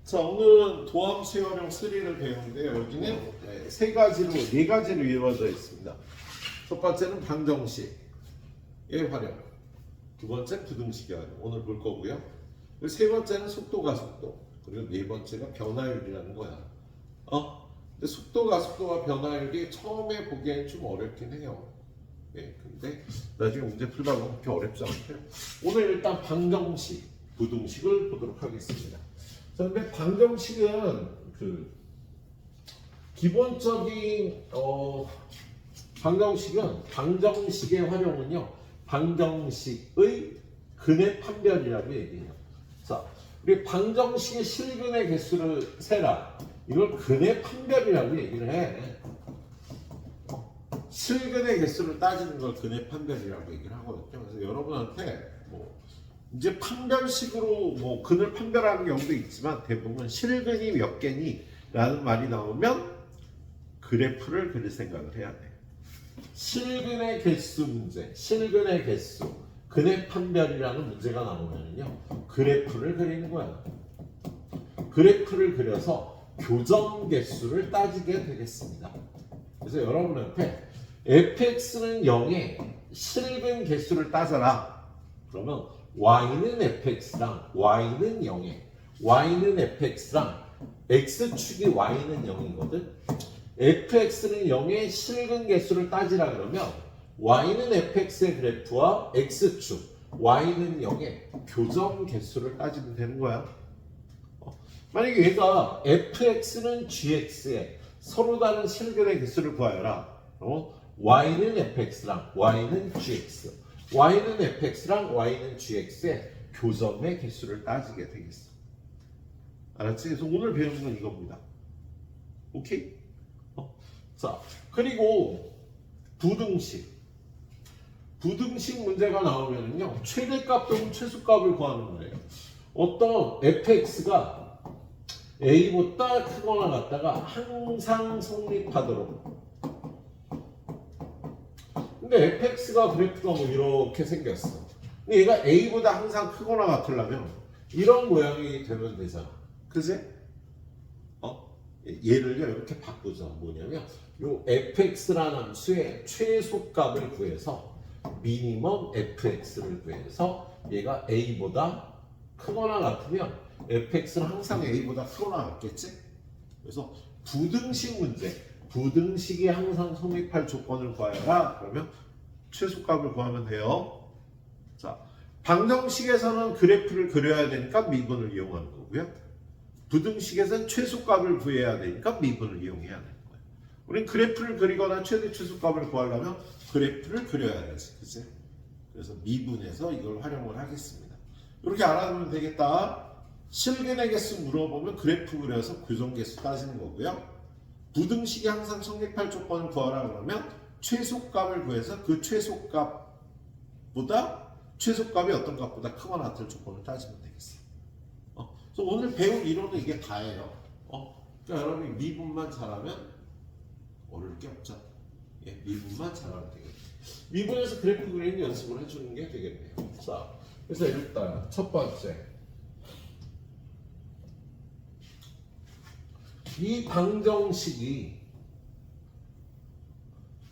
자, 오늘은 도함수의 활용 3를 배우는데 여기는 네 가지로 이루어져 있습니다. 첫 번째는 방정식의 활용, 두 번째 부등식의 활용 오늘 볼 거고요. 그리고 세 번째는 속도가 속도, 그리고 네 번째가 변화율이라는 거야. 근데 속도가 속도와 변화율이 처음에 보기엔 좀 어렵긴 해요. 근데 나중에 문제 풀다 보면 그렇게 어렵지 않고요. 오늘 일단 방정식, 부등식을 보도록 하겠습니다. 그런데 방정식은 기본적인 방정식의 활용은요, 방정식의 근의 판별이라고 얘기해요. 자, 우리 방정식의 실근의 개수를 세라. 이걸 근의 판별이라고 얘기를 해. 실근의 개수를 따지는 걸 근의 판별이라고 얘기를 하거든요. 그래서 여러분한테 이제 판별식으로 근을 판별하는 경우도 있지만 대부분 실근이 몇 개니? 라는 말이 나오면 그래프를 그릴 생각을 해야 돼. 실근의 개수 문제, 실근의 개수, 근의 판별이라는 문제가 나오면요, 그래프를 그리는 거야. 그래프를 그려서 교점 개수를 따지게 되겠습니다. 그래서 여러분한테 fx는 0의 실근 개수를 따져라. 그러면 y는 fx랑 y는 0에 y는 fx랑 x축이 y는 0이거든. fx는 0의 실근 개수를 따지라 그러면 y는 fx의 그래프와 x축 y는 0의 교점 개수를 따지면 되는 거야. 만약에 얘가 fx는 gx에 서로 다른 실근의 개수를 구하여라. y는 fx랑 y는 gx, y는 fx랑 y는 gx의 교점의 개수를 따지게 되겠어. 알았지? 그래서 오늘 배우는 건 이겁니다. 오케이? 자, 그리고 부등식 문제가 나오면요, 최대값 또는 최소값을 구하는 거예요. 어떤 fx가 a보다 크거나 같다가 항상 성립하도록. 근데 fx가 그래프가 이렇게 생겼어. 근데 얘가 a보다 항상 크거나 같으려면 이런 모양이 되면 되잖아. 그지? 얘를요 이렇게 바꾸자. 뭐냐면 요 fx라는 함수의 최소값을 구해서 미니멈 fx를 구해서 얘가 a보다 크거나 같으면 fx는 항상 a보다 크거나 같겠지? 그래서 부등식 문제, 부등식이 항상 성립할 조건을 구하여라. 그러면 최소값을 구하면 돼요. 자, 방정식에서는 그래프를 그려야 되니까 미분을 이용하는 거고요. 부등식에서는 최소값을 구해야 되니까 미분을 이용해야 되는 거예요. 우린 그래프를 그리거나 최대 최소값을 구하려면 그래프를 그려야지, 그치? 그래서 미분해서 이걸 활용을 하겠습니다. 이렇게 알아두면 되겠다. 실근의 개수 물어보면 그래프 그려서 교점 개수 따지는 거고요. 부등식이 항상 성립할 조건을 구하라 그러면 최소값을 구해서 그 최소값이 어떤 값보다 크거나 같을 조건을 따지면 되겠어요. 그래서 오늘 배운 이론은 이게 다예요. 그러니까 여러분이 미분만 잘하면 어려울 게 없죠. 미분만 잘하면 되겠네요. 미분에서 그래프 그리는 연습을 해주는 게 되겠네요. 자, 그래서 일단 첫 번째, 이 방정식이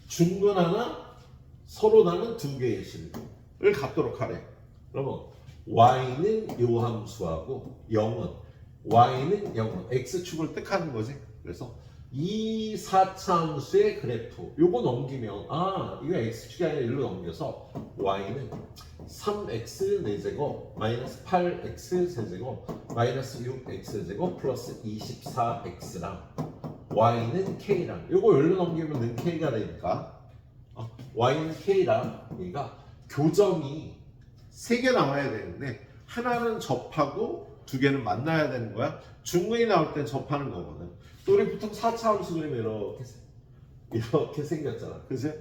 중근하나 서로 다른 두 개의 실근을 갖도록 하래. 그러면 y는 요 함수하고 0은 y는 0은 x축을 뜻하는 거지. 그래서 이 4차 함수의 그래프 요거 넘기면 이거 x축이 아니라 1로 넘겨서 y는 3x 4제곱 마이너스 8x 세제곱 마이너스 6x제곱 플러스 24x랑 y는 k랑 요거 1로 넘기면 는 k가 되니까 y는 k랑 얘가 교점이 3개 나와야 되는데 하나는 접하고 2개는 만나야 되는 거야. 중근이 나올 땐 접하는 거거든. 또 우리 보통 4차 함수 그리면 이렇게 생겼잖아. 그치?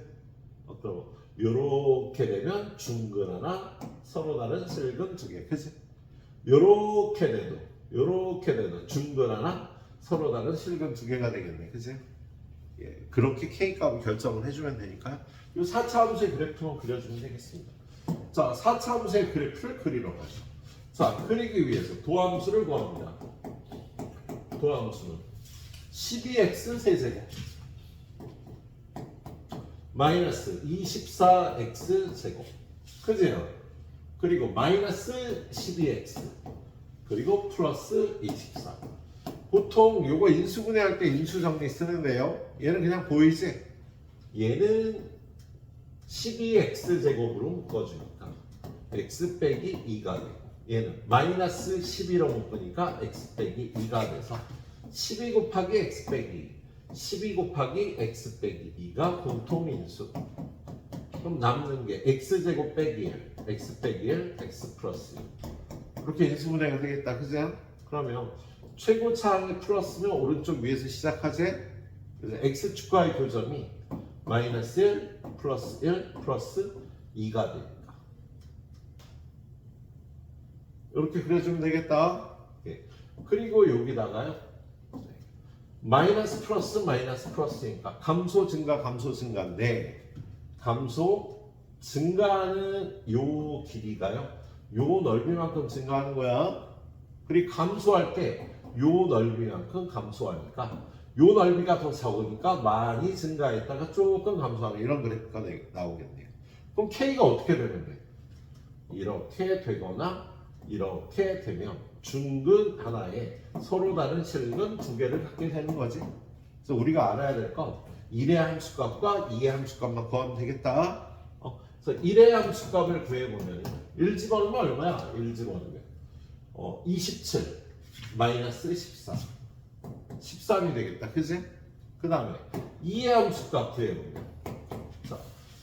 요렇게 되면 중근 하나, 서로 다른 실근 2개. 그치? 요렇게 돼도 중근 하나, 서로 다른 실근 2개가 되겠네. 그치? 그렇게 K값을 결정을 해주면 되니까 요 4차 함수의 그래프만 그려주면 되겠습니다. 자, 4차 함수의 그래프를 그리러 가죠. 자, 그리기 위해서 도함수를 구합니다. 도함수는 12x 세제곱 마이너스 24x 제곱 그죠? 그리고 마이너스 12x 그리고 플러스 24 보통 요거 인수분해할 때 인수정리 쓰는데요 얘는 그냥 보이지? 얘는 12x 제곱으로 묶어주니까 x 빼기 2가 되고 얘는 마이너스 11로 묶으니까 x 빼기 2가 돼서 12 곱하기 x 빼기 12 곱하기 x 빼기 2가 공통인수 그럼 남는 게 x제곱 빼기 1 x 빼기 1 x 플러스 1 이렇게 인수분해가 되겠다 그죠? 그러면 최고차항이 플러스면 오른쪽 위에서 시작하지? 그래서 x축과의 교점이 마이너스 1 플러스 1 플러스 2가 되니까 이렇게 그려주면 되겠다 예. 그리고 여기다가요 마이너스 플러스니까 감소 증가인데 감소 증가하는 요 길이가요 요 넓이만큼 증가하는 거야 그리고 감소할 때 요 넓이만큼 감소하니까 요 넓이가 더 적으니까 많이 증가했다가 조금 감소하는 이런 그래프가 나오겠네요 그럼 K가 어떻게 되면 돼? 이렇게 되거나 이렇게 되면 중근 하나에 서로 다른 실근 두 개를 갖게 되는 거지. 그래서 우리가 알아야 될 건 1의 함수값과 2의 함수값만 구하면 되겠다. 그래서 1의 함수값을 구해보면 1 집어넣으면 얼마야? 1 집어넣으면 27 마이너스 14 13이 되겠다. 그지? 그 다음에 2의 함수값 구해보면 자,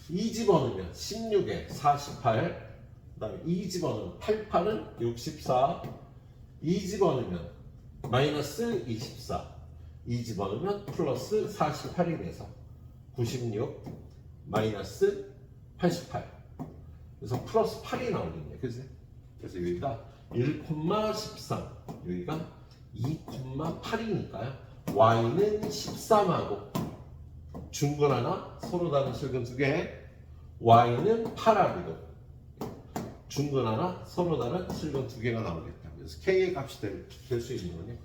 2 집어넣으면 16에 48 그 다음에 2 집어넣으면 88은 64 2 집어넣으면 마이너스 24 2 집어넣으면 플러스 48이 돼서 96 마이너스 88 그래서 플러스 8이 나오겠네 그지? 그래서 여기가 1,13 여기가 2,8이니까요 y는 13하고 중근 하나 서로 다른 실근 두 개 y는 8하기도 중근 하나 서로 다른 실근 두 개가 나오겠다 그래서 k의 값이 될 수 있는 건요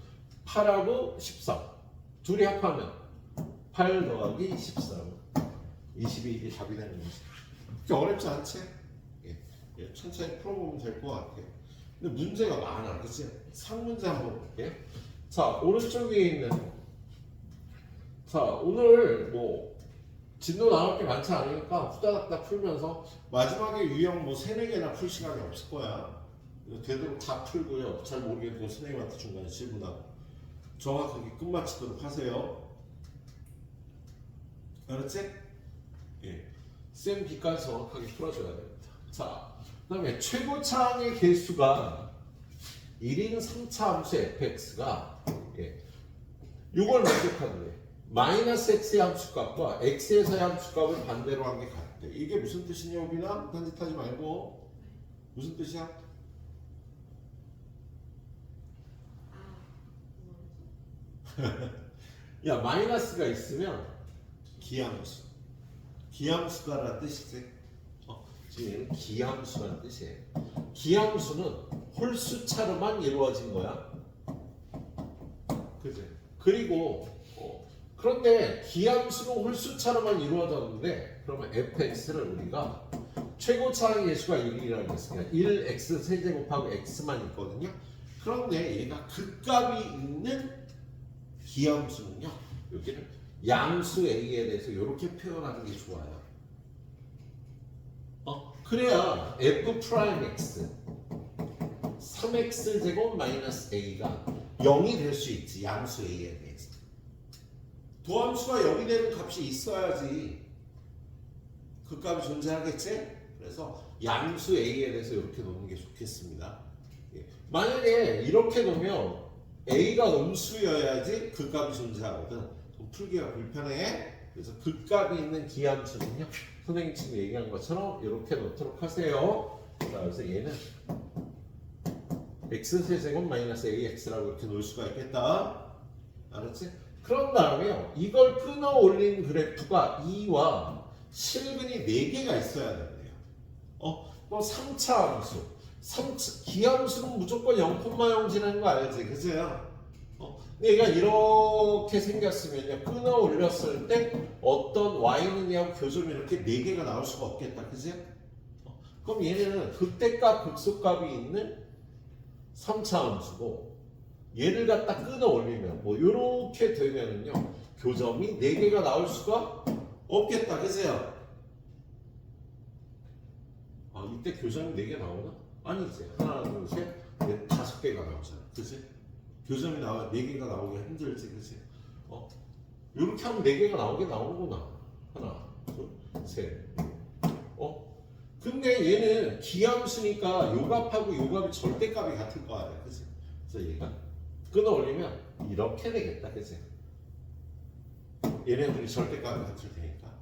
8하고 13 둘이 합하면 8 더하기 13 22 이게 답이 되는 거지 그렇게 어렵지 않지? 예, 천천히 풀어보면 될 것 같아 근데 문제가 많아 그치? 상문제 한번 볼게 자 오른쪽 위에 있는 자 오늘 뭐 진도 나올 게 많지 않으니까 후다닥다 풀면서 마지막에 유형 뭐 3-4개나 풀 시간이 없을 거야 되도록 다 풀고요 잘 모르겠고 선생님한테 중간에 질문하고 정확하게 끝마치도록 하세요 알았지? 예. 쌤 B까지 정확하게 풀어줘야 됩니다 자 그 다음에 최고차항의 개수가 1인 3차 함수 fx가 예. 이걸 만족하는 게 마이너스 x의 함수값과 x에서의 함수값을 반대로 한 게 같대 이게 무슨 뜻이냐 오비나? 딴짓하지 말고 무슨 뜻이야? 야 마이너스가 있으면 기함수가라는 뜻이지 지금 얘는 기함수라는 뜻이에요 기함수는 홀수차로만 이루어진 거야 그지? 그리고 그런데 기함수는 홀수차로만 이루어졌는데 그러면 fx를 우리가 최고차항의 예수가 1이라고 했으니까 1x 세제곱하고 x만 있거든요 그런데 얘가 극값이 있는 기함수는요 여기는 양수 a에 대해서 이렇게 표현하는 게 좋아요 그래야 f 프라임 x 3x 제곱 마이너스 a가 0이 될 수 있지 양수 a에 대해서 도함수가 0이 되는 값이 있어야지 그 값이 존재하겠지? 그래서 양수 a에 대해서 이렇게 놓는 게 좋겠습니다 만약에 이렇게 놓으면 a가 음수여야지 그 값이 존재하거든 그럼 풀기가 불편해 그래서 그 값이 있는 기함수는요 선생님 지금 얘기한 것처럼 이렇게 놓도록 하세요 자, 그래서 얘는 x세제곱 마이너스 ax라고 이렇게 놓을 수가 있겠다 알았지? 그런 다음에요 이걸 끊어 올린 그래프가 2와 실근이 4개가 있어야 된대요 그럼 3차 함수 기함수는 무조건 0,0 지나는 거 알지? 그죠? 근데 얘가 이렇게 생겼으면요, 끊어 올렸을 때 어떤 y는하고 교점이 이렇게 4개가 나올 수가 없겠다, 그지? 그럼 얘는 극대값, 극소값이 있는 3차 함수고, 얘를 갖다 끊어 올리면 뭐 이렇게 되면은요, 교점이 4개가 나올 수가 없겠다, 그죠? 이때 교점이 4개 나오나? 아니지. 하나, 둘, 셋, 넷, 5개가 나오잖아, 그지? 교점이 4개가 나오기 힘들지, 그지? 이렇게 하면 4개가 나오긴 나오는구나. 하나, 둘, 셋. 근데 얘는 기함수니까 요 값하고 요 값이 절대값이 같을 거 아니야, 그지? 그래서 얘가 끊어 올리면 이렇게 되겠다, 그지? 얘네들이 절대값이 같을 테니까.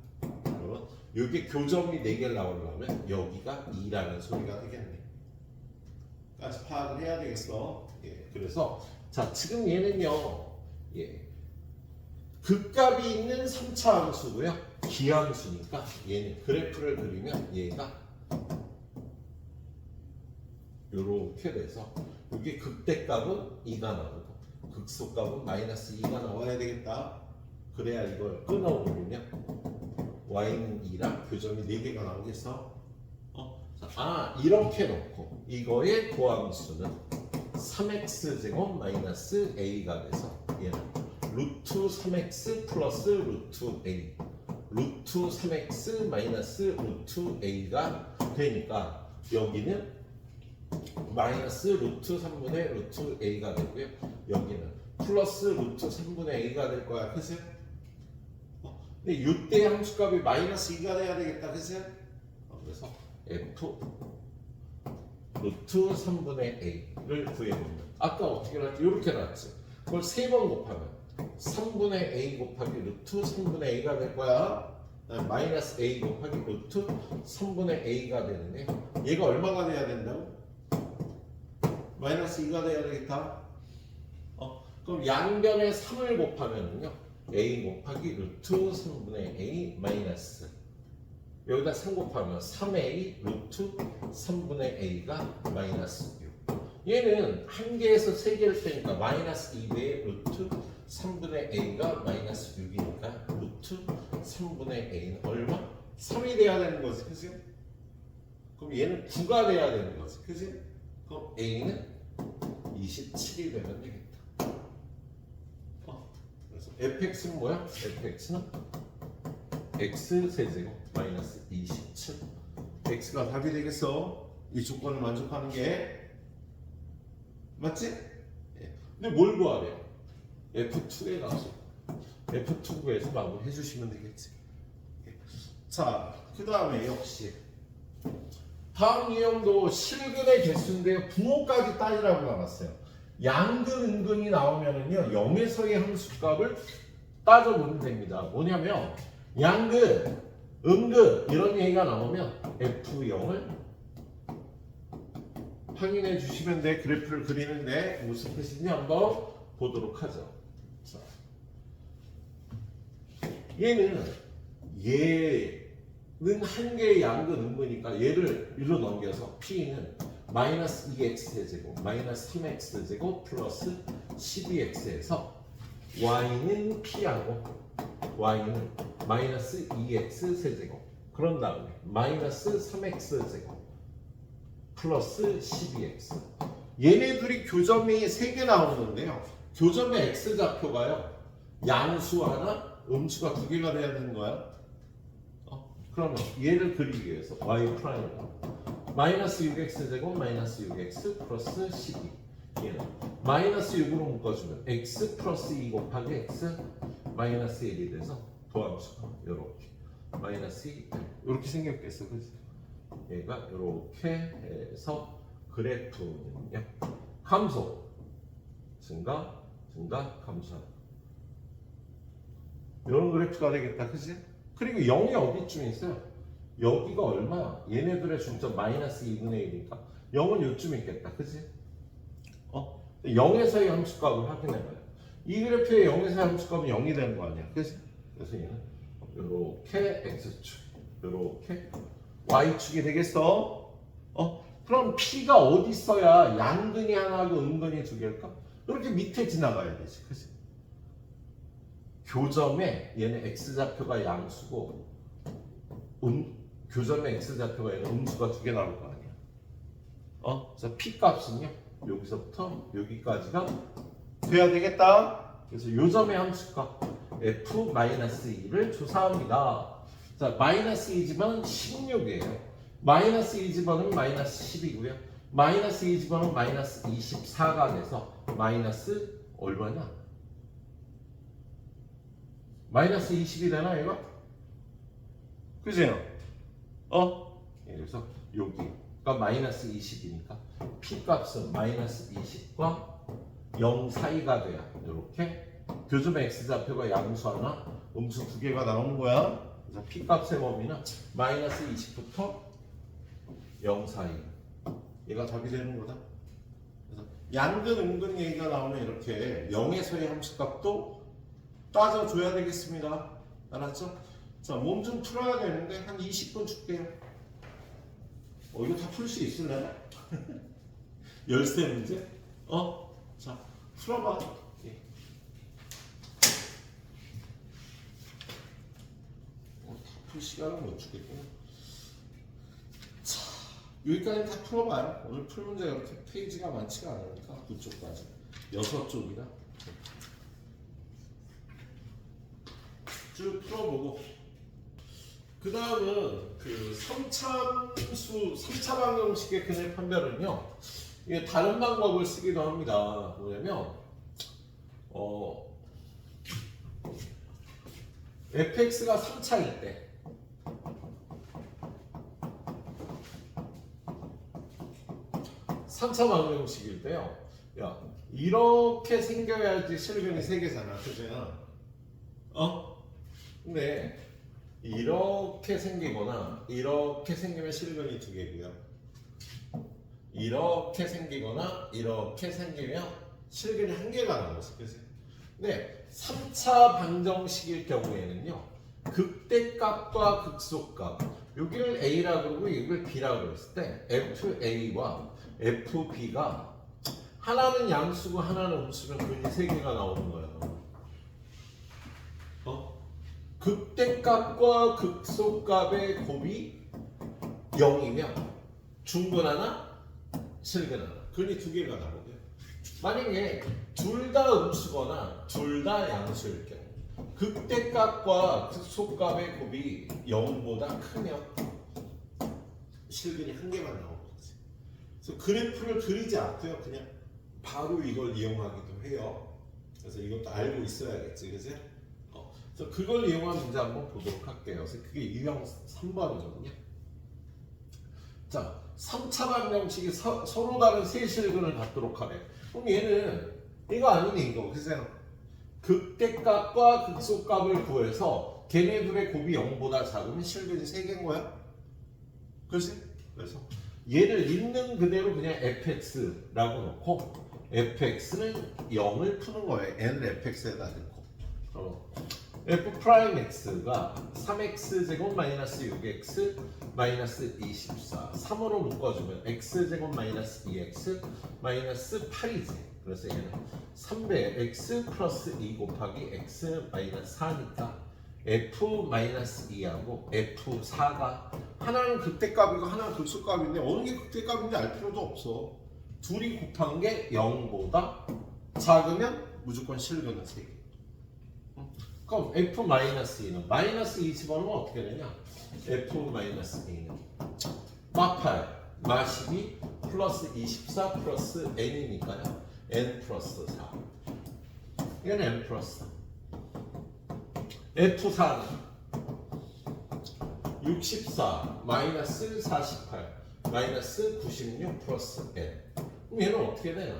그러면 여기 교점이 4개를 나오려면 여기가 2라는 소리가 되겠네. 까지 파악을 해야 되겠어. 예, 그래서 자, 지금 얘는요, 예, 극값이 있는 3차 함수고요, 기함수니까 얘는 그래프를 그리면 얘가 이렇게 돼서 여기 극대값은 2가 나오고 극소값은 마이너스 2가 나와야 되겠다. 그래야 이걸 끊어 올리면 y는 2랑 교점이 4개가 나오겠어. 이렇게 놓고 이거의 고함수는 3x제곱 마이너스 a가 돼서 얘는 루트 3x 플러스 루트 a, 루트 3x 마이너스 루트 a가 되니까 여기는 마이너스 루트 3분의 루트 a가 되고요, 여기는 플러스 루트 3분의 a가 될 거야, 그치? 근데 이때 함수값이 마이너스 2가 돼야 되겠다, 그치? 그래서 f 루트 3분의 a를 구해보면 아까 어떻게 나왔지? 이렇게 나왔지. 그걸 3번 곱하면 3분의 a 곱하기 루트 3분의 a가 될 거야. 마이너스 a 곱하기 루트 3분의 a가 되는데 얘가 얼마가 돼야 된다고? 마이너스 2가 돼야 되겠다. 그럼 양변에 3을 곱하면요, a 곱하기 루트 3분의 a 마이너스, 여기다 3 곱하면 3a 루트 3분의 a가 마이너스 6. 얘는 1개에서 3개를 빼니까 마이너스 2배의 루트 3분의 a가 마이너스 6이니까 루트 3분의 a는 얼마? 3이 돼야 되는 거지, 그지? 그럼 얘는 9가 돼야 되는 거지, 그지? 그럼 a는 27이 되면 되겠다. 그래서 fx는 뭐야? fx는 x 세제곱 마이너스 27. x가 답이 되겠어. 이 조건을 만족하는 게 맞지? 예. 근데 뭘 구하래요? f2에 가서 f2 구해서 마무리 해주시면 되겠지. 예. 자, 그 다음에 역시 다음 유형도 실근의 개수인데요, 부호까지 따지라고 나왔어요. 양근, 은근이 나오면은요, 0에서의 함수값을 따져보면 됩니다. 뭐냐면 양근, 은근 이런 얘기가 나오면 F0을 확인해 주시면 돼. 그래프를 그리는데 무슨 뜻인지 한번 보도록 하죠. 자, 얘는 한 개의 양근, 은근이니까 얘를 위로 넘겨서 P는 마이너스 2x제곱 마이너스 3x제곱 플러스 12x에서 y는 P하고 y는 마이너스 2x 세제곱, 그런 다음에 마이너스 3x제곱 플러스 12x. 얘네들이 교점이 3개 나오는데요, 교점의 x좌표가요, 양수 하나, 음수가 2개가 돼야 되는 거야. 그러면 얘를 그리기 위해서 y 프라임은 마이너스 6x제곱 마이너스 6x 플러스 12, 얘는 마이너스 6으로 묶어주면 x 플러스 2 곱하기 x 마이너스 1이 돼서 도함수가 이렇게 마이너스 2 이렇게 생겼겠어, 그치? 얘가 이렇게 해서 그래프는요, 감소, 증가, 증가, 감소하는 이런 그래프가 되겠다, 그치? 그리고 0이 어디쯤에 있어요? 여기가 얼마야? 얘네들의 중점 마이너스 2분의 1이니까 0은 요쯤에 있겠다, 그치? 0에서의 함수값을 확인해봐요. 이 그래프의 0에서의 함수값은 0이 되는 거 아니야, 그치? 그래서 얘는 이렇게 x축, 이렇게 y축이 되겠어. 그럼 P가 어디 있어야 양근이 하나고 은근이 2개일까? 이렇게 밑에 지나가야 되지, 그치? 교점에 얘는 x좌표가 양수고 교점에 x좌표가 얘는 음수가 두 개 나올 거 아니야. 그래서 p 값은요 여기서부터 여기까지가 돼야 되겠다. 그래서 요점의 함수값 f-2를 조사합니다. 자, 마이너스 2집어는 16이에요. 마이너스 2집어는 마이너스 10이고요. 마이너스 2집어는 마이너스 24가 돼서 마이너스 얼마냐? 마이너스 20이 되나 이거? 그죠? 그래서 여기가 마이너스 20이니까 p 값은 마이너스 20과 0 사이가 돼야 이렇게 교점의 x좌표가 양수 하나 음수 두 개가 나오는 거야. 그래서 p 값의 범위는 마이너스 20부터 0 사이. 얘가 답이 되는 거다. 그래서 양근 음근 얘기가 나오면 이렇게 0에서의 함수값도 따져줘야 되겠습니다. 알았죠? 자, 몸 좀 풀어야 되는데 한 20분 줄게요. 이거 다 풀 수 있을래요? 열세 문제? 자, 풀어봐. 예. 다 풀 시간은 못 주겠구나. 자, 여기까지 다 풀어봐요. 오늘 풀 문제가 이렇게 페이지가 많지가 않으니까 그쪽까지 6쪽이나 쭉 풀어보고 그 다음은 그 3차 방정식의 근의 판별은요 이게 다른 방법을 쓰기도 합니다. 뭐냐면 fx가 3차일 때 3차 방정식일 때요 야 이렇게 생겨야지 실근이 3개잖아. 그죠? 근데 이렇게 생기거나 이렇게 생기면 실근이 2개고요. 이렇게 생기거나 이렇게 생기면 실근이 1개가 나왔어. 그치? 근데 3차 방정식일 경우에는요. 극대값과 극소값 여기를 A라고 그러고 여기를 B라고 그랬을 때 FA와 FB가 하나는 양수고 하나는 음수면 근이 3개가 나오는 거예요. 극대값과 극소값의 곱이 0이면 중근 하나, 실근 하나. 근이 2개가 나오고요. 만약에 둘 다 음수거나 둘 다 양수일 경우 극대값과 극소값의 곱이 0보다 크면 실근이 1개만 나오는 거지. 그래서 그래프를 그리지 않고요. 그냥 바로 이걸 이용하기도 해요. 그래서 이것도 알고 있어야겠지. 그치? 그래서 그걸 이용한 문제 한번 보도록 할게요. 그래서 그게 유형 3번이거든요. 자, 3차 방정식이 서로 다른 세 실근을 갖도록 하래. 그럼 얘는 이거 아니네 이거. 그래서 극대값과 극소값을 구해서 걔네들의 곱이 0보다 작으면 실근이 3개인 거야. 그렇지? 그래서 얘를 있는 그대로 그냥 fx라고 놓고 fx는 0을 푸는 거예요. n을 fx에다 넣고. f'x가 3x제곱 마이너스 6x 마이너스 24 3으로 묶어주면 x제곱 마이너스 2x 마이너스 8이지. 그래서 얘는 3배 x 플러스 2 곱하기 x 마이너스 4니까 f-2하고 f4가 하나는 극대값이고 하나는 극소값인데 어느 게 극대값인지 알 필요도 없어. 둘이 곱한 게 0보다 작으면 무조건 실근은 3개. 그럼 f-2는 마이너스 2 집어넣으면 어떻게 되냐? f-2는 마8 마12 플러스 24 플러스 n이니까요. n 플러스 4 이건 n 플러스 4 f4는 64 마이너스 48 마이너스 96 플러스 n. 그럼 얘는 어떻게 되나?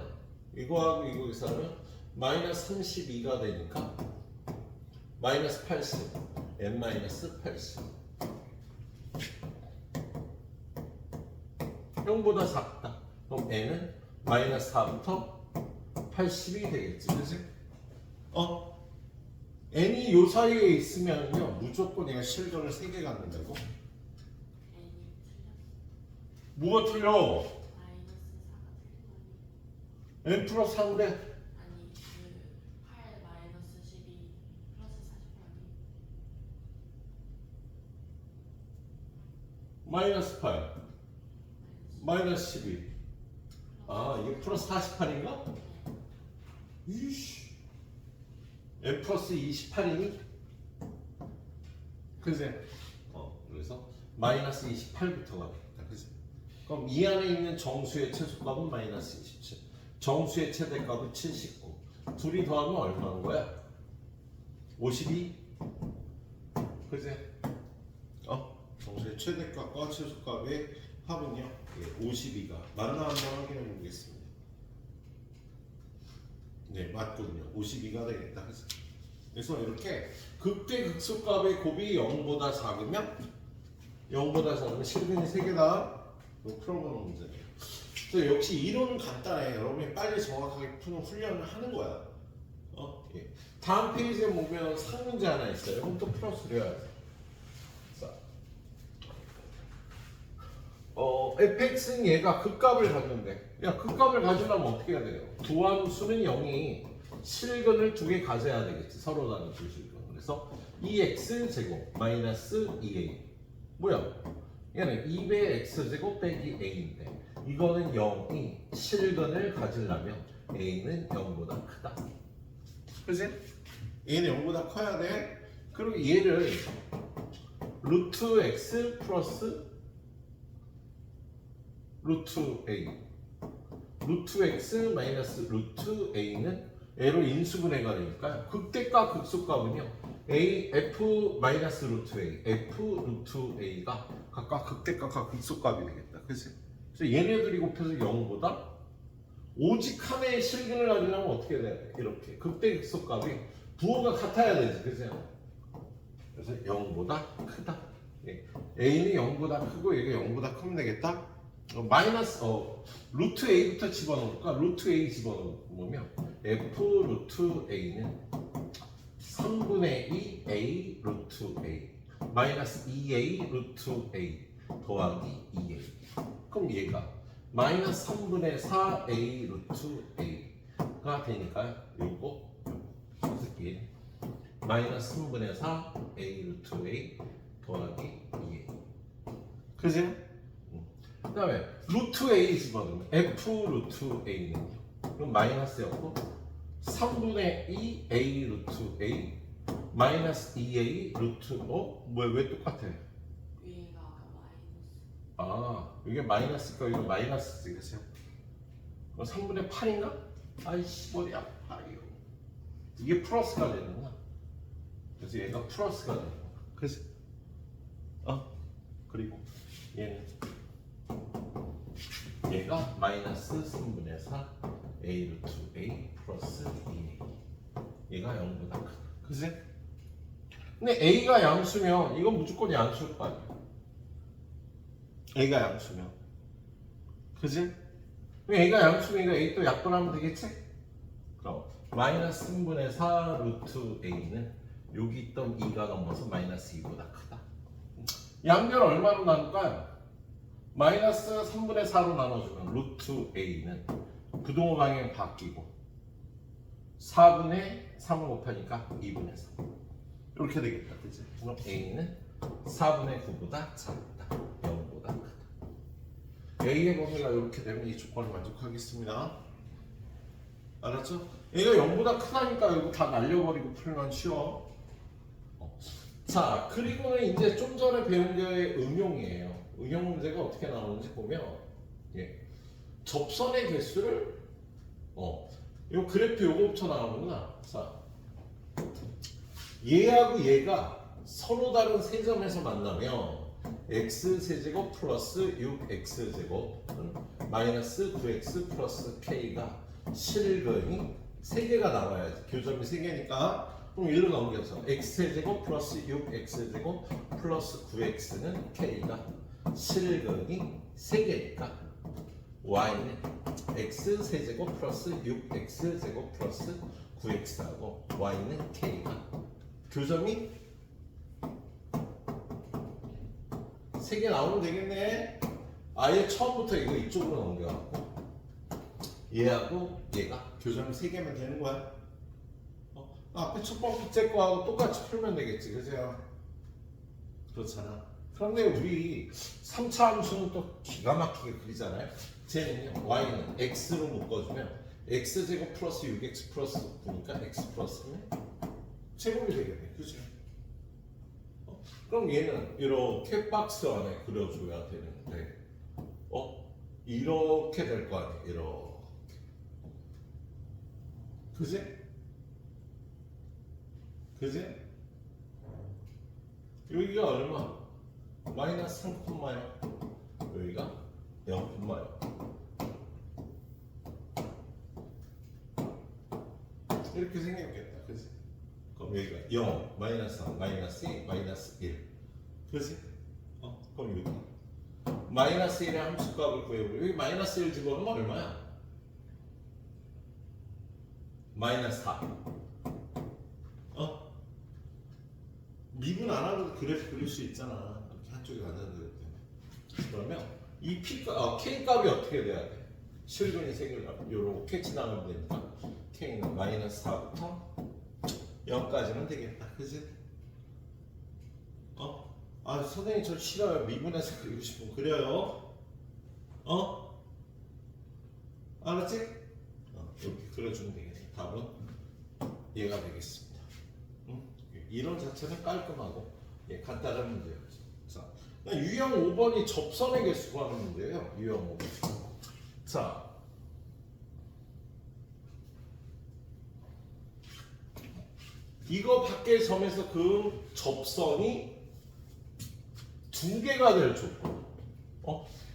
이거하고 이거 있으면 마이너스 32가 되니까 마이너스 80 n 마이너스 80 0보다 작다. 그럼 n은 마이너스 4부터 80이 되겠지. 그치? n이 요 사이에 있으면요 무조건 얘가 실근을 3개 갖는다고? 뭐가 틀려? n 플러스 4인데 마이너스 8, 마이너스 12. 아, 이게 플러스 48인가? 이씨. n 플러스 28이니? 그제? 그래서 마이너스 28부터 가겠다. 그지? 그럼 이 안에 있는 정수의 최소값은 마이너스 27. 정수의 최대값은 79. 둘이 더하면 얼마인 거야? 52? 그제? 정수의 최대값과 최소값의 합은요? 52가 맞나 한번 확인해 보겠습니다. 네, 맞거든요. 52가 되겠다. 그래서 이렇게 극대극소값의 곱이 0보다 작으면 0보다 작으면 실근이 3개다. 이거 풀어보는 문제네요. 그래서 역시 이론은 간단해. 여러분이 빨리 정확하게 푸는 훈련을 하는 거야. 예. 다음 페이지에 보면 상문제 하나 있어요. 그럼 또 풀어서 그려야지. fx는 얘가 극값을 갖는데, 야, 극값을 가지려면 어떻게 해야 돼요? 두 함수는 0이 실근을 2개 가져야 되겠지. 서로 다른 두 실근. 그래서 2x 제곱 마이너스 2a. 뭐야? 얘는 2배 x제곱 빼기 a인데, 이거는 0이 실근을 가지려면 a는 0보다 크다. 그치? 얘는 0보다 커야 돼. 그리고 얘를 루트 x 플러스 루트 a, 루트 x 마이너스 루트 a는 a로 인수분해가 되니까 극대값 극소값은요 a f 마이너스 루트 a, f 루트 a가 각각 극대값과 극소값이 되겠다. 그치? 그래서 얘네들이 곱해서 0보다 오직 하나의 실근을 가지려면 어떻게 돼야 돼? 이렇게 극대 극소값이 부호가 같아야 되지. 그죠? 그래서 0보다 크다. a는 0보다 크고 얘가 0보다 크면 되겠다. 마이너스 루트 a부터 집어넣을까? 루트 a 집어넣으면 f 루트 a는 3분의 2 a 루트 a 마이너스 2a 루트 a 더하기 2a. 그럼 얘가 마이너스 3분의 4 a 루트 a가 되니까요. 요거 얘 마이너스 3분의 4 a 루트 a 더하기 2a. 그지? 그 다음에 루트 a 집어넣으면 f 루트 a는요. 그럼 마이너스였고 3분의 2 a 루트 a 마이너스 2a 루트 뭐야 왜 똑같아? 위에가 마이너스. 아 이게 마이너스니까 이거 마이너스지 그치? 그럼 3분의 8인가? 아이씨 머리 아파요. 이게 플러스가 되는구나. 그래서 얘가 플러스가 되는 거야. 그치? 그리고 얘는 얘가 마이너스 3분의 4 a 루트 a 플러스 2a. 얘가 0보다 크다. 그치? 근데 a가 양수면 이건 무조건 양수일 거 아니야. a가 양수면. 그치? a가 양수니까 a 또 약분하면 되겠지? 그럼 마이너스 3분의 4 루트 a는 여기 있던 2가 넘어서 마이너스 2보다 크다. 양변 얼마로 나눌까요? 마이너스 3분의 4로 나눠주면 루트 a는 부동호 방향 바뀌고 4분의 3을 곱하니까 2분의 3 이렇게 되겠다. 그치? 그럼 a는 4분의 9보다 작다. 0보다 크다. a의 범위가 이렇게 되면 이 조건을 만족하겠습니다. 알았죠? a가 0보다 크다니까 이거 다 날려버리고 풀면 쉬워. 자, 그리고는 이제 좀 전에 배운 게 응용이에요. 응용 문제가 어떻게 나오는지 보면 접선의 개수를 요 그래프 요거부터 나오는구나. 자, 얘하고 얘가 서로 다른 세 점에서 만나면 x세제곱 플러스 6x제곱 마이너스 9x 플러스 k가 실근이 3개가 나와야지. 교점이 3개니까 그럼 1로 넘겨서 x세제곱 플러스 6x제곱 플러스 9x는 k가 실근이 3개니까 y는 x세제곱 플러스 6x제곱 플러스 9x하고 y는 k가 교점이 3개 나오면 되겠네. 아예 처음부터 이거 이쪽으로 넘겨갖고 얘하고 얘가 교점이 3개면 되는 거야. 앞에 첫 번째 거하고 똑같이 풀면 되겠지, 그죠? 그렇잖아. 그런데 우리 3차 함수는 또 기가 막히게 그리잖아요. 쟤는요, y는 x로 묶어주면 x제곱 플러스 6x 플러스 9니까 x 플러스는 제곱이 되겠네. 그죠? 그럼 얘는 이렇게 박스 안에 그려줘야 되는데 이렇게 될 거 아니에요. 이렇게. 그지? 그지? 여기가 얼마? 마이너스 3,0 여기가 0,0 이렇게 생겼겠다. 그지? 그럼 여기가 0, 마이너스 3, 마이너스 2, 마이너스 1 그지? 그럼 여기 마이너스 1의 함수값을 구해보고 여기 마이너스 1 집어넣으면 얼마야? 마이너스 4 미분 안 하고도 그래프 그릴 수 있잖아. 이렇게 한쪽에 앉아야 되기 때문에. 그러면 이 K 값이 어떻게 돼야 돼? 실근이 생기려면 요렇게 지나가면 되니까 K는 마이너스 4부터 0까지는 되겠다. 그지? 선생님 저 싫어요. 미분해서 그리고 싶으면 그려요. 알았지? 이렇게 그려주면 되겠네. 답은 얘가 되겠습니다. 이론 자체는 깔끔하고 간단한 문제였죠. 자, 유형 5번이 접선의 개수 구하는 문제예요. 유형 5번. 자, 이거 밖의 점에서 그 접선이 두 개가 될 조건.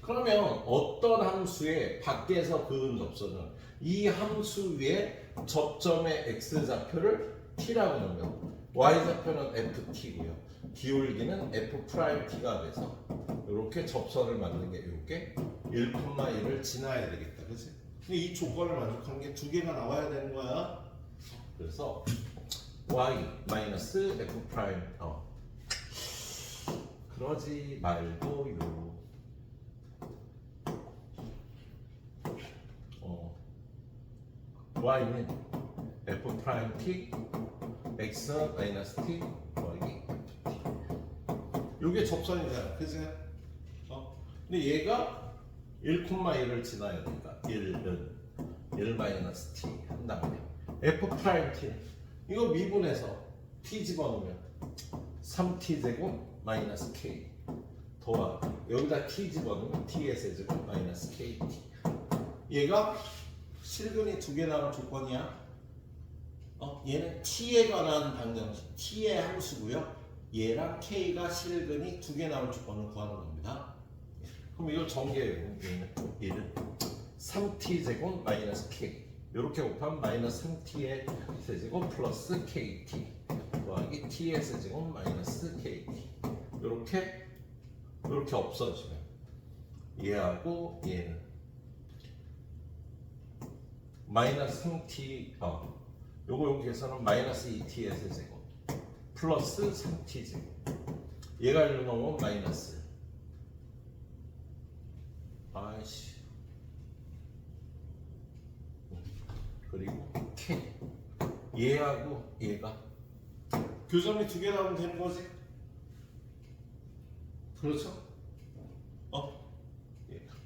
그러면 어떤 함수의 밖에서 그은 접선은 이 함수 위에 접점의 x좌표를 t라고 넣으면 y좌표는 ft고요. 기울기는 f't가 돼서 이렇게 접선을 만드는 게 이렇게 1,1을 지나야 되겠다. 그치? 근데 이 조건을 만족하는 게 두 개가 나와야 되는 거야. 그래서 y 마이너스 f 프라임 그러지 말고요. y는 f 프라임 t x 마이너스 t 더하기 ft. 요게 접선이잖아. 그치? 근데 얘가 1,1을 지나야 되니까 1은 1 마이너스 t 한 다음에 f 프라임 t 이거 미분해서 t 집어넣으면 3t 제곱 마이너스 k 더하기 여기다 t 집어넣으면 t의 세제곱 마이너스 kt. 얘가 실근이 두 개 나온 조건이야. 얘는 t에 관한 방정식 t의 함수고요. 얘랑 k가 실근이 두 개 나올 조건을 구하는 겁니다. 그럼 이걸 전개해요. 얘는 3t 제곱 마이너스 k 이렇게 곱하면 마이너스 3t의 세제곱 플러스 kt 더하기 t의 세제곱 마이너스 kt 이렇게 없어지면 얘하고 얘는 마이너스 3t 요거 여기에서는 마이너스 2t의 세제곱 플러스 3t 제곱 얘가 일로 넘으면 마이너스 아이씨 그리고 k 얘하고 얘가 교점이 두 개 나오면 되는 거지. 그렇죠?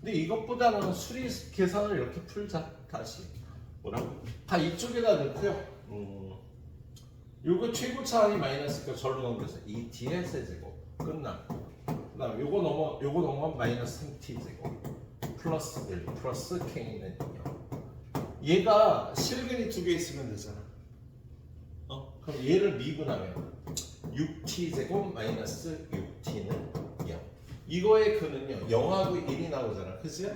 근데 이것보다는 수리 계산을 이렇게 풀자. 다시 뭐라고? 다 이쪽에다 넣고요. 요거 최고차항이 마이너스니까 절로 넘겨서 2t의 세제곱 끝나고 그다음 요거 넘어 마이너스 3t 제곱 플러스 1 플러스 k는 0. 얘가 실근이 두 개 있으면 되잖아. 그럼 얘를 미분하면 6t 제곱 마이너스 6t는 0. 이거의 근은요 0하고 1이 나오잖아. 그치?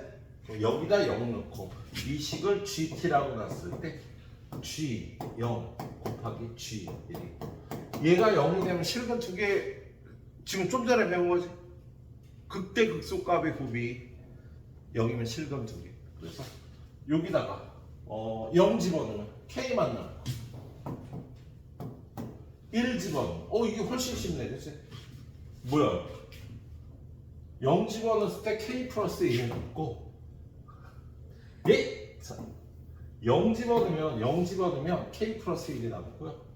여기다 0 넣고 이 식을 GT라고 놨을 때 G 0 곱하기 G 1이 얘가 0이 되면 실근 두 개 지금 좀 전에 배운 거지. 극대 극소값의 곱이 0이면 실근 두 개. 그래서 여기다가 0 집어넣으면 K만 남고 1 집어넣으면 이게 훨씬 쉽네. 그치? 뭐야 0 집어넣었을 때 K 플러스 1을 넣고 0 집어넣으면 K 플러스 1이 남고요.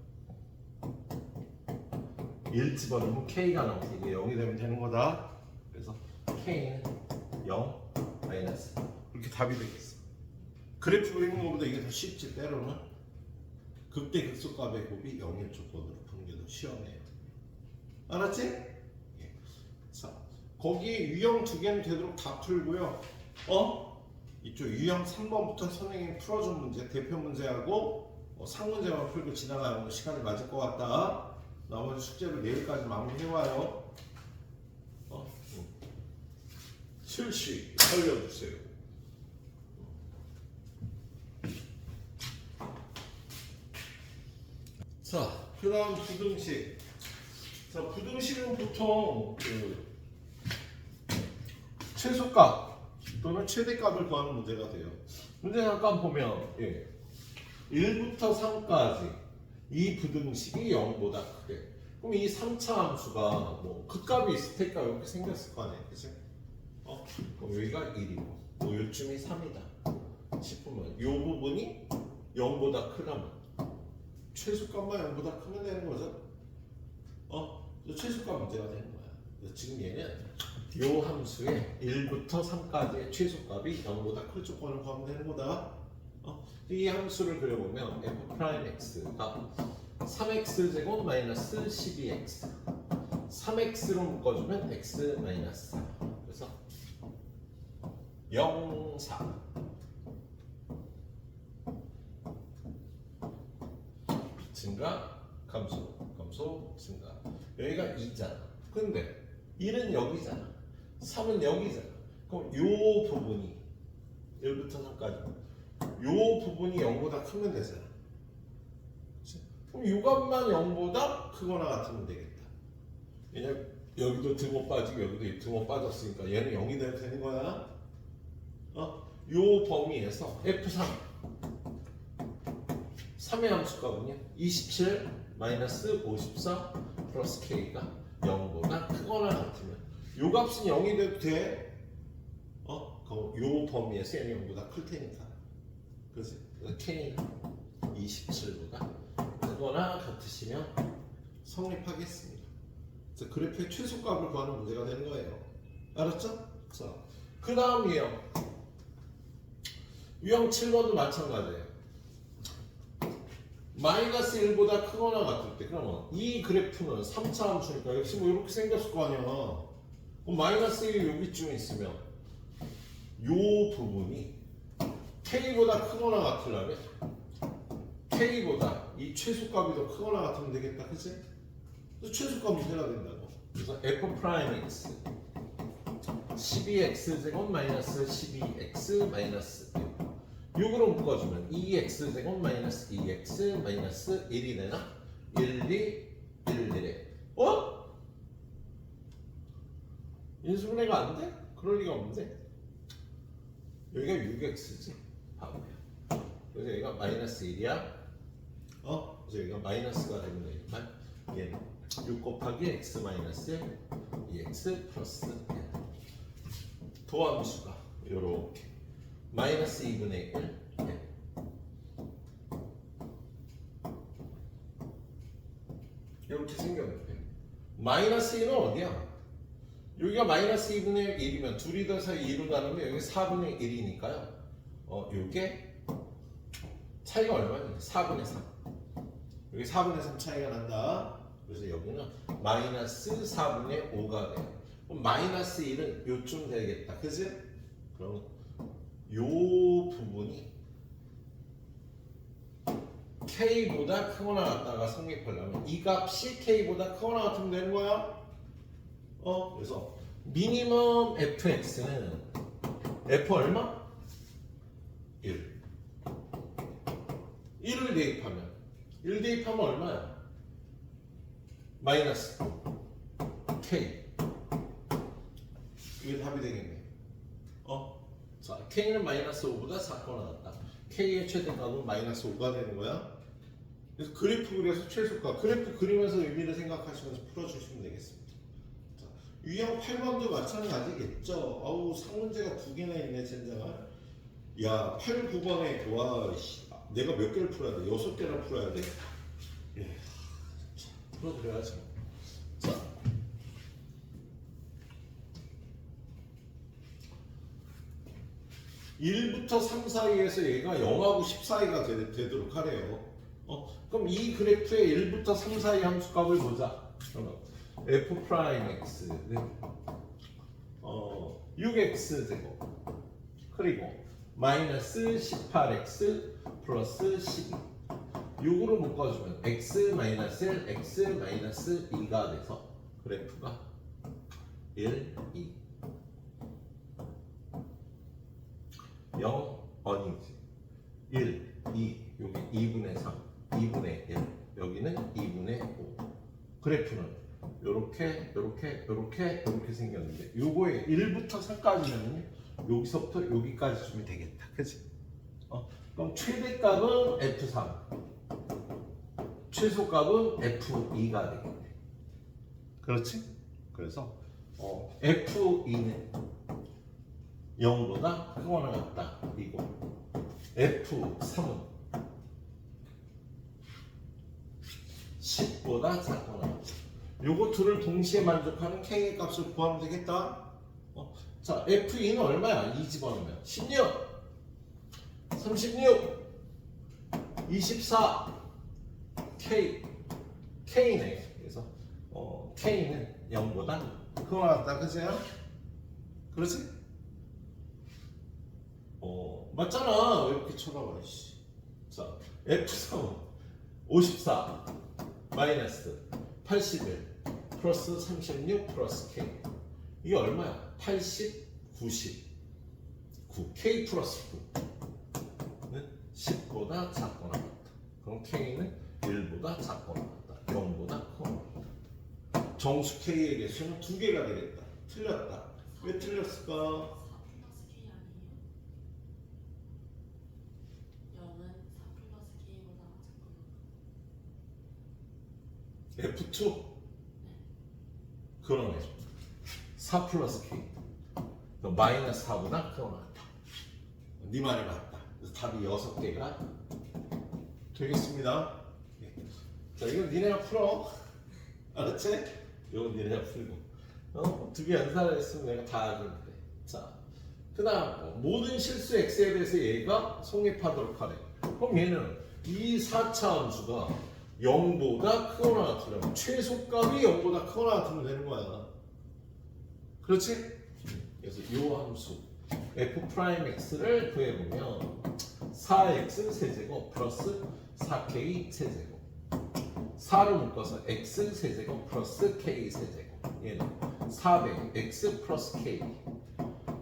1 집어넣으면 K가 나오고 이게 0이 되면 되는 거다. 그래서 K는 0 마이너스 이렇게 답이 되겠어. 그래프 그리는 것보다 이게 더 쉽지. 때로는 극대 극소값의 곱이 0일 조건으로 푸는 게 더 시원해. 알았지? 예. 자, 거기 유형 두 개는 되도록 다 풀고요. 이쪽 유형 3번부터 선생님이 풀어준 문제, 대표 문제하고 상문제만 풀고 지나가면 시간이 맞을 것 같다. 나머지 숙제를 내일까지 마무리해와요. 실시 알려주세요. 자, 그 다음 부등식. 자, 부등식은 보통 최소값 또는 최대값을 구하는 문제가 돼요. 문제 잠깐 보면 1부터 3까지 이 부등식이 0보다 크게. 그럼 이 3차 함수가 뭐 극값이 있을 테니까 이렇게 생겼을 거 아니에요, 그치? 그럼 여기가 1이고 뭐 요쯤이 3이다 싶으면 이 부분이 0보다 크려면 최소값만 0보다 크면 되는 거죠. 최소값 문제가 되는 거야. 지금 얘는 이 함수의 1부터 3까지의 최소값이 0보다 클 조건을 구하면 되는 거다. 이 함수를 그려보면 f'x가 3x 제곱 마이너스 12x 3x로 묶어주면 x 마이너스 4 그래서 0, 4 증가 감소 감소 증가 여기가 2잖아. 근데 1은 여기잖아. 3은 여기잖아. 그럼 요 부분이 1부터 3까지 요 부분이 0보다 크면 되잖아. 그치? 그럼 요 값만 0보다 크거나 같으면 되겠다. 왜냐면 여기도 등호 빠지고 여기도 등호 빠졌으니까 얘는 0이 되는 거야. 요 범위에서 F3 3의 함수값은요 27 마이너스 54 플러스 K가 0보다 크거나 같으면 요 값은 0이 돼도 돼. 그럼 요 범위에서 얘는 0보다 클 테니까. 그렇지? 그래서 K는 27보다 크거나 같으시면 성립하겠습니다. 그래서 그래프의 최소값을 구하는 문제가 되는 거예요. 알았죠? 자, 그 다음 유형 7번도 마찬가지예요. 마이너스 1보다 크거나 같을 때 그러면 이 그래프는 3차 함수니까 역시 뭐 이렇게 생겼을 거 아니야. 그럼 마이너스 1이 여기쯤에 있으면 요 부분이 K보다 크거나 같으려면 K보다 이 최소값이 더 크거나 같으면 되겠다. 그치? 그래서 최소값 문제가 된다고. 그래서 F'X 12x 제곱 마이너스 12x 마이너스 6으로 묶어주면 2x 제곱 마이너스 2x 마이너스 1이 되나? 1, 2, 1, 1에 인수분해가 안 돼? 그럴 리가 없는데 여기가 6x지 바보야. 그래서 여기가 마이너스 1이야. 그래서 여기가 마이너스가 되면 되니까 얘는 6 곱하기 x 마이너스 2x 플러스 1 도함수가 요렇게 마이너스 2분의 1 이렇게 생겼는데 마이너스 1은 어디야? 여기가 마이너스 2분의 1이면 둘이 더해서 2로 나누면 여기 4분의 1이니까요. 요게 차이가 얼마냐? 4분의 3. 여기 4분의 3 차이가 난다. 그래서 여기는 마이너스 4분의 5가 돼요. 그럼 마이너스 1은 요쯤 되겠다. 그지? 그럼 요 부분이 K보다 크거나 같다가 성립하려면 이 값이 K보다 크거나 같으면 되는 거야. 그래서 미니멈 fx는 f 얼마? 1. 1을 대입하면 1 대입하면 얼마야? 마이너스 K. 이게 답이 되겠네. 자, K는 마이너스 5보다 작거나 같다. K의 최대값은 마이너스 5가 되는 거야. 그래서 그래프 그려서 최소값. 그래프 그리면서 의미를 생각하시면서 풀어주시면 되겠습니다. 자, 유형 8번도 마찬가지겠죠. 아우, 상문제가 2개나 있네, 젠장아. 야, 8, 9번에, 와, 내가 몇 개를 풀어야 돼? 6개나 풀어야 돼? 예, 풀어드려야지. 1부터 3 사이에서 얘가 0하고 10 사이가 되도록 하래요. 그럼 이 그래프의 1부터 3 사이 함수값을 보자. 그러면 f 프라임 x는 6x 제곱 그리고 마이너스 18x 플러스 12 6으로 묶어주면 x 마이너스 1, x 마이너스 2가 돼서 그래프가 1, 2 0, 아니지 1, 2 여기 2분의 3, 2분의 1 여기는 2분의 5 그래프는 요렇게 생겼는데 요거에 1부터 3까지는 여기서부터 여기까지 주면 되겠다 그치? 그럼 최대값은 F3 최소값은 F2가 되겠네 그렇지? 그래서 F2는 0보다 크거나 같다 이거 F3은 10보다 작거나 같다 요거 둘을 동시에 만족하는 K의 값을 구하면 되겠다 자 F2는 얼마야? 2 집어넣으면 16 36 24 K네 그래서 K는 0보다 크거나 같다 그치요? 그렇지? 맞잖아 왜 이렇게 쳐다봐 자 F3은 54 마이너스 81 플러스 36 플러스 K 이게 얼마야? 80 90 9 K 플러스 9는 10보다 작거나 같다 그럼 K는 1보다 작거나 같다 0보다 크거나 같다 정수 K의 개수는 2개가 되겠다 틀렸다 왜 틀렸을까? 4 플러스 K보다 작거나 F2? 그러네 4 플러스 K 마이너스 4보다 크거나 같다 네 말이 맞다 그래서 답이 6개가 되겠습니다 자 이건 니네가 풀어 알았지? 이건 니네가 풀고 2개 연산을 했으면 내가 다 하긴 그래 자그 다음 모든 실수 x에 대해서 얘가 성립하도록 하래 그럼 얘는 이 4차 함수가 0보다 크거나 같으면 최소값이 0보다 크거나 같으면 되는 거야 그렇지? 그래서 이 함수 f'x를 구해보면 4x 세제곱 플러스 4k 세제곱 4로 묶어서 x 세제곱 플러스 k 세제곱 얘는 400 x 플러스 k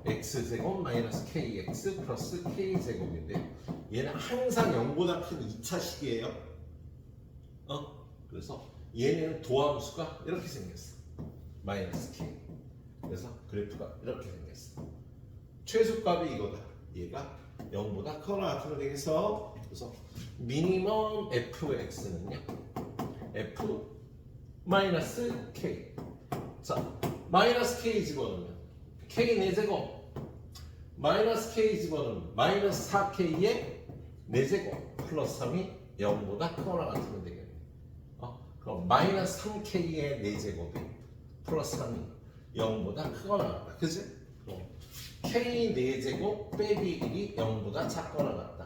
x제곱 마이너스 kx 플러스 k제곱인데 얘는 항상 0보다 큰 2차식이에요 그래서 얘는 도함수가 이렇게 생겼어 마이너스 k 그래서 그래프가 이렇게 생겼어 최소값이 이거다 얘가 0보다 크거나 같으면 되겠어 그래서 미니멈 fx는요 f 마이너스 k 자 마이너스 k 집어넣으면 k 4제곱 마이너스 k 집어넣으면 마이너스 4k의 4제곱 플러스 3이 0보다 크거나 같으면 되겠네 그럼 마이너스 3k의 4제곱이 플러스 3이 0보다 크거나 같다 그치? 그럼 k 4제곱 빼기 1이 0보다 작거나 같다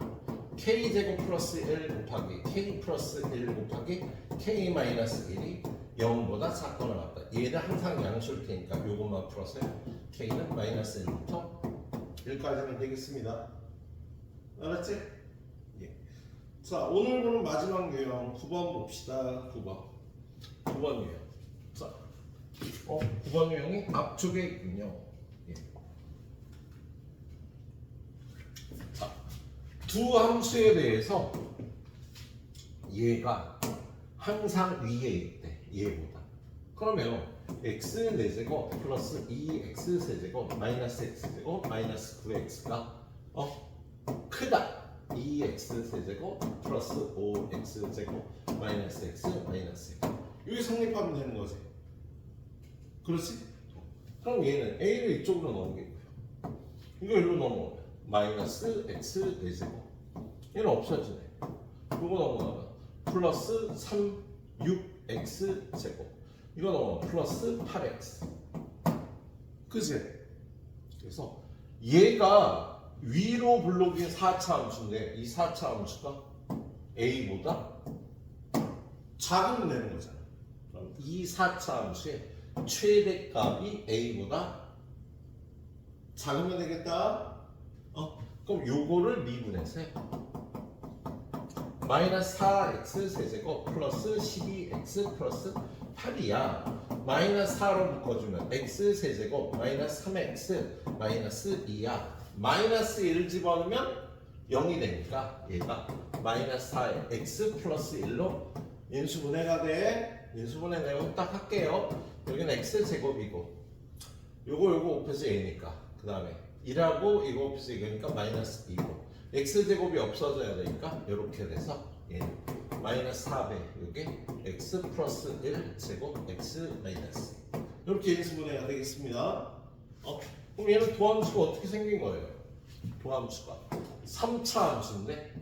k제곱 플러스 1 곱하기 k 플러스 1 곱하기 k 마이너스 1이 0보다 작거나 같다 얘는 항상 양수일 테니까 요것만 풀어서요 k는 마이너스 1부터 1까지는 되겠습니다 알았지? 예. 자 오늘 보는 마지막 유형 9번 봅시다 9번 유형 자 9번 유형이 앞쪽에 있군요 예. 자, 두 함수에 대해서 얘가 항상 위에 있대 얘보다 그러면 x 4제곱 플러스 2x 세제곱 마이너스 x제곱 마이너스 9x가 크다 2x 세제곱 플러스 5x제곱 마이너스 x 마이너스 x 이게 성립하면 되는 거지 그렇지? 그럼 얘는 a를 이쪽으로 넘기고요 이거 일로 넘어오면 마이너스 x 4제곱 얘는 없어지네 이거 넘어가면 플러스 3 6x 제곱 이거 넘어가면 플러스 8x 그지? 그래서 얘가 위로 블록이 4차 함수인데 이 4차 함수가 a보다 작으면 되는 거잖아. 그럼 이 4차 함수의 최대값이 a보다 작으면 되겠다. 그럼 요거를 미분해서 마이너스 4x 세제곱 플러스 12x 플러스 8이야. 마이너스 4로 묶어주면 x 세제곱 마이너스 3x 마이너스 2야. 마이너스 1 집어넣으면 0이 되니까 얘가 마이너스 4에 x 플러스 1로 인수분해가 돼. 인수분해 내용 딱 할게요. 여기는 x 제곱이고 요거 곱해서 a니까 그 다음에 1하고 이거 곱해서 이거니까 마이너스 2고 x 제곱이 없어져야 되니까 이렇게 돼서 얘는 마이너스 4배 요게 x 플러스 1 제곱 x 마이너스 이렇게 인수분해가 되겠습니다. 그럼 얘는 도함수가 어떻게 생긴 거예요? 도함수가 3차 함수인데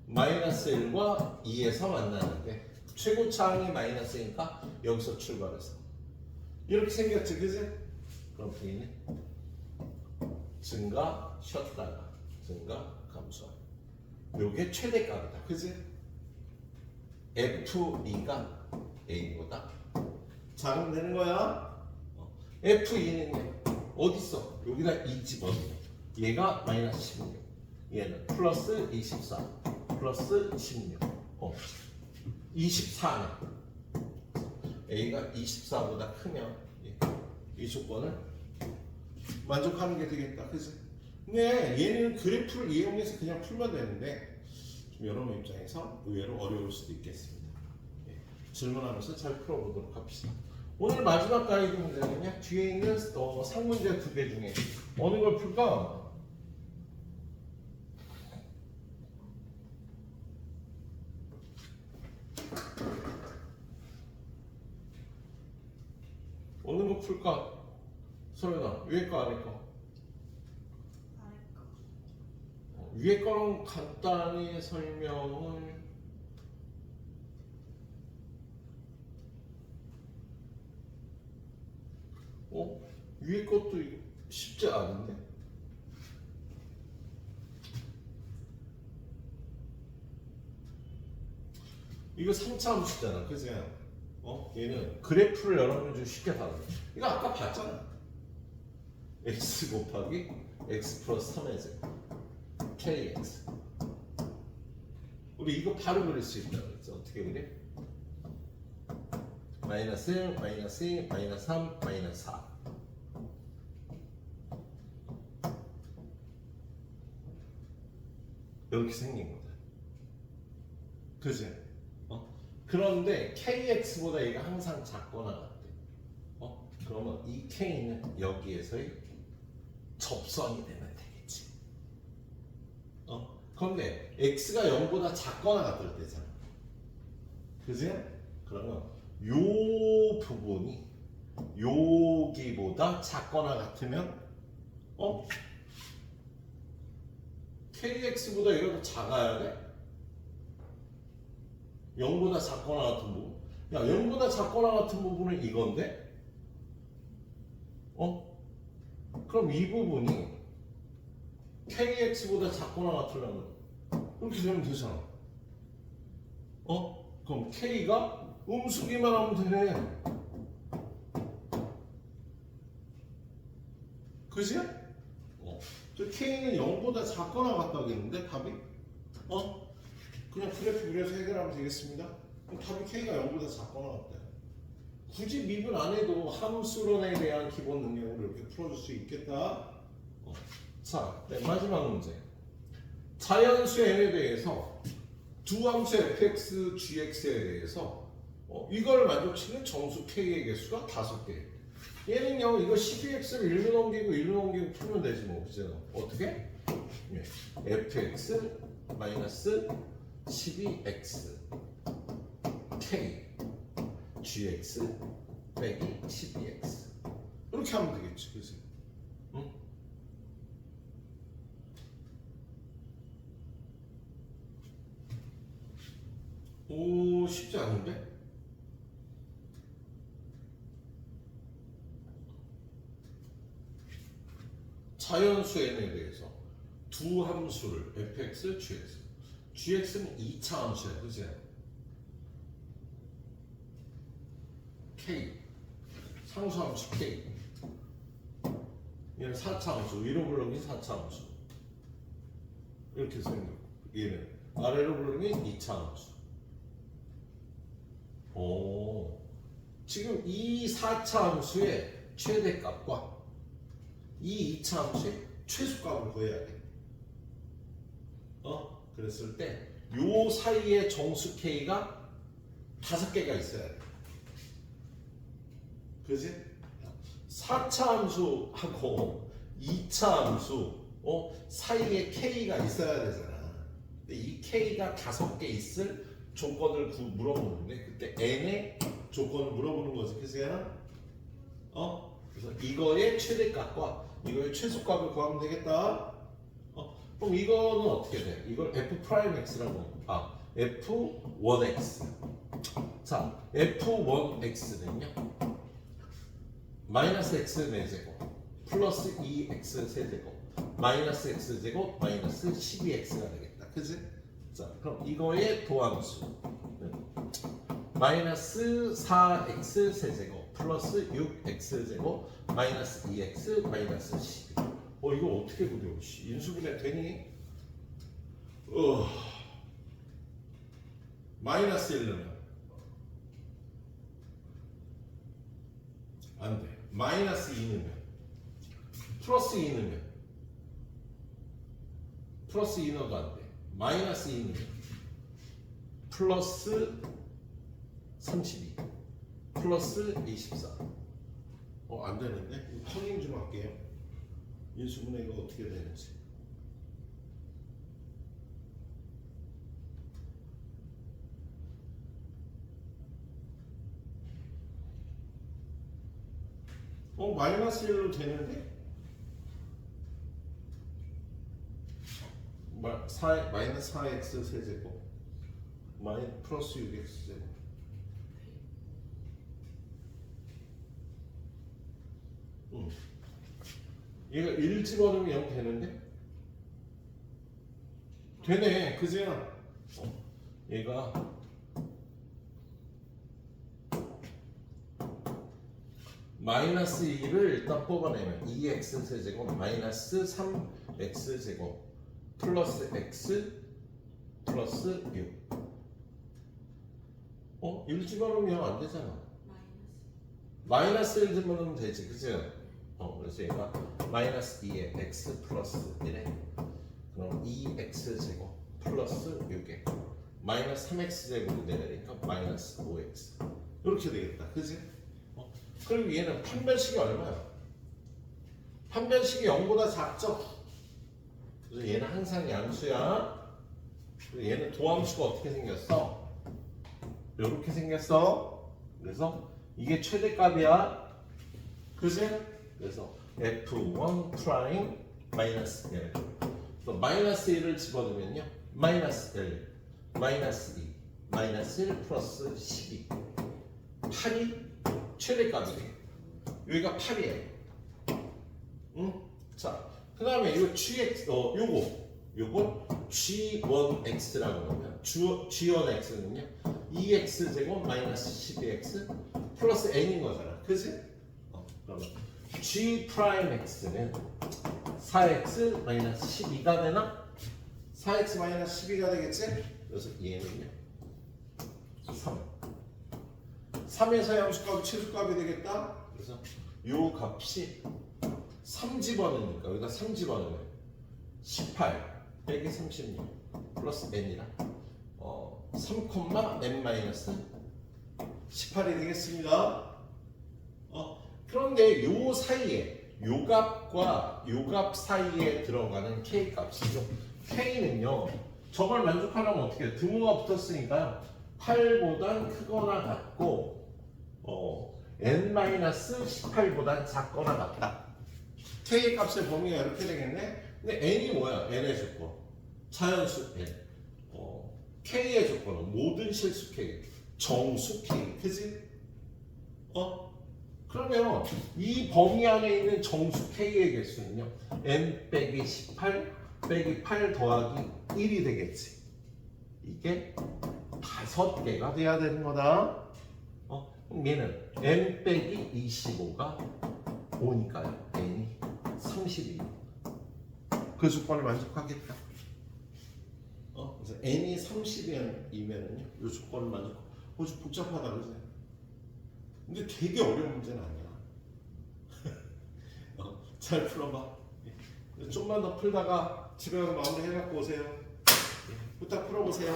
마이너스 1과 2에서 만나는데 최고차항이 마이너스니까 여기서 출발해서 이렇게 생겼지, 그지? 그럼 얘는 증가 쉬었다가 증가 감소하기 요게 최대값이다, 그지? F2가 A보다 작으면 되는 거야. F2는 어딨어? 여기다 2 집어넣으면 얘가 마이너스 16 얘는 플러스 24 플러스 16 24네. A가 24보다 크면 이 조건을 만족하는 게 되겠다, 그지? 근데 얘는 그래프를 이용해서 그냥 풀면 되는데 좀 여러분 입장에서 의외로 어려울 수도 있겠습니다. 질문하면서 잘 풀어보도록 합시다. 오늘 마지막 가이드 문제는요, 뒤에 있는 상문제 2개 중에 어느 걸 풀까? 어느 거 풀까? 소연아, 위에 거 아래 거? 아래 거. 위에 거는 간단히 설명을 위에 것도 쉽지 않은데? 이거 3차 함수잖아, 그지? 얘는 그래프를 여러분이 좀 쉽게 다루네. 이거 아까 봤잖아. x 곱하기 x 플러스 3의 제곱 kx. 우리 이거 바로 그릴 수 있다고 그랬죠. 어떻게 그래? 마이너스 1, 마이너스 2, 마이너스 3, 마이너스 4. 이렇게 생긴 거다. 그지? 그런데 kx보다 얘가 항상 작거나 같대. 그러면 이 k는 여기에서의 접선이 되면 되겠지. 그런데 x가 0보다 작거나 같을 때잖아. 그지? 그러면 요 부분이 여기보다 작거나 같으면 kx보다 얘가 더 작아야 돼? 0보다 작거나 같은 부분. 야, 0보다 작거나 같은 부분은 이건데? 그럼 이 부분이 kx보다 작거나 같으려면 이렇게 되면 되잖아. 그럼 k가 음수기만 하면 되네. 그지? 저 k는 0보다 작거나 같다겠는데 답이? 그냥 그래프 그려서 해결하면 되겠습니다. 그럼 답이 k가 0보다 작거나 같다. 굳이 미분 안 해도 함수론에 대한 기본 능력으로 이렇게 풀어줄 수 있겠다. 자, 네, 마지막 문제. 자연수 n에 대해서 두 함수 fx, gx에 대해서 이걸 만족시키는 정수 k의 개수가 5개. 얘는요, 이거 12x를 1로 넘기고 1로 넘기고 풀면 되지 뭐, 그죠? 어떻게? fx 마이너스 12x k gx 빼기 12x 이렇게 하면 되겠지, 그지? 응? 오, 쉽지 않은데? 자연수 n에 대해서 두 함수를 fx, gx는 2차 함수야, 그지? k 상수함수 k 얘는 4차 함수, 위로 불러긴 4차 함수 이렇게 생겼고 얘는 아래로 불러긴 2차 함수. 오, 지금 이 4차 함수의 최대값과 이 2차 함수의 최소값을 구해야 돼. 그랬을 때 요 사이에 정수 k가 5개가 있어야 돼. 그지? 4차 함수하고 2차 함수 사이에 k가 있어야 되잖아. 근데 이 k가 5개 있을 조건을 물어보는데 그때 n의 조건을 물어보는 거지. 그지? 그래서 이거의 최대값과 이거의 최소값을 구하면 되겠다. 그럼 이거는 어떻게 돼? 이걸 f'(x라고 f1x. 자, f1x는요 마이너스 x 4제곱 플러스 2x 세제곱 마이너스 x제곱 마이너스 12x가 되겠다. 그지? 자, 그럼 이거의 도함수 마이너스 4x 세제곱 플러스 6x 제곱 마이너스 2x 마이너스 12. 이거 어떻게 그려? 인수분해 되니? 마이너스 1 넣으면 안 돼. 마이너스 2 넣으면 플러스 2 넣으면 플러스 2 넣어도 안 돼. 마이너스 2 넣으면 플러스 32 플러스 24. 안 되는데? 확인 좀 할게요. 인수분해가 어떻게 되는지. 마이너스 1로 되는데? 마이너스 4x 세제곱 플러스 6x 제곱. 얘가 1 집어넣으면 0 되는데? 되네, 그지? 얘가 마이너스 2를 일단 뽑아내면 2x 세제곱 마이너스 3x 제곱 플러스 x 플러스 6. 1 집어넣으면 안 되잖아. 마이너스 1 집어넣으면 되지, 그지? 그래서 얘가 마이너스 2에 x 플러스 1에 그럼 2x 제곱 플러스 6에 마이너스 3x 제곱이 되니까 마이너스 5x 이렇게 되겠다. 그지? 그리고 얘는 판별식이 얼마야? 판별식이 0보다 작죠? 그래서 얘는 항상 양수야. 그리고 얘는 도함수가 어떻게 생겼어? 이렇게 생겼어. 그래서 이게 최대값이야. 그지? 그래서 f1 프라임 마이너스 1. 또 마이너스 1을 집어넣으면요. 마이너스 1, 마이너스 2, 마이너스 1 플러스 12. 8이 최대값이래. 여기가 8이에요. 응? 자, 그 다음에 이거 gx, 요거 g1x라고 하면 g1x는요 2x 제곱 마이너스 12x 플러스 n인 거잖아. 그지? 그러면 g 프라임 x는 4x 마이너스 12가 되나? 4x 마이너스 12가 되겠지? 그래서 얘는요 3에서 함수값이 최소값이 되겠다. 그래서 요 값이 3 집어넣으니까 여기다 3 집어넣으면 18 빼기 36 플러스 n이라 3, n 마이너스 18이 되겠습니다. 그런데 요 사이에 요 값과 요 값 사이에 들어가는 k 값이죠. k는요 저걸 만족하려면 어떻게 해? 등호가 붙었으니까 8보단 크거나 같고 n-18보단 작거나 같다. k 값의 범위가 이렇게 되겠네. 근데 n이 뭐야? n의 조건 자연수 n. k의 조건은 모든 실수 k, 정수 k. 그지? 그러면 이 범위 안에 있는 정수 k의 개수는요 n 빼기 18 빼기 8 더하기 1이 되겠지. 이게 5개가 돼야 되는 거다. 그럼 얘는 n 빼기 25가 5니까요. n이 32. 그 조건을 만족하겠다. 그래서 n이 30이면은요, 이 조건을 만족하고. 좀 복잡하다 그러지? 근데 되게 어려운 문제는 아니야. 잘 풀어봐. 좀만 더 풀다가 집에 가서 마무리 해갖고 오세요. 부탁 풀어보세요.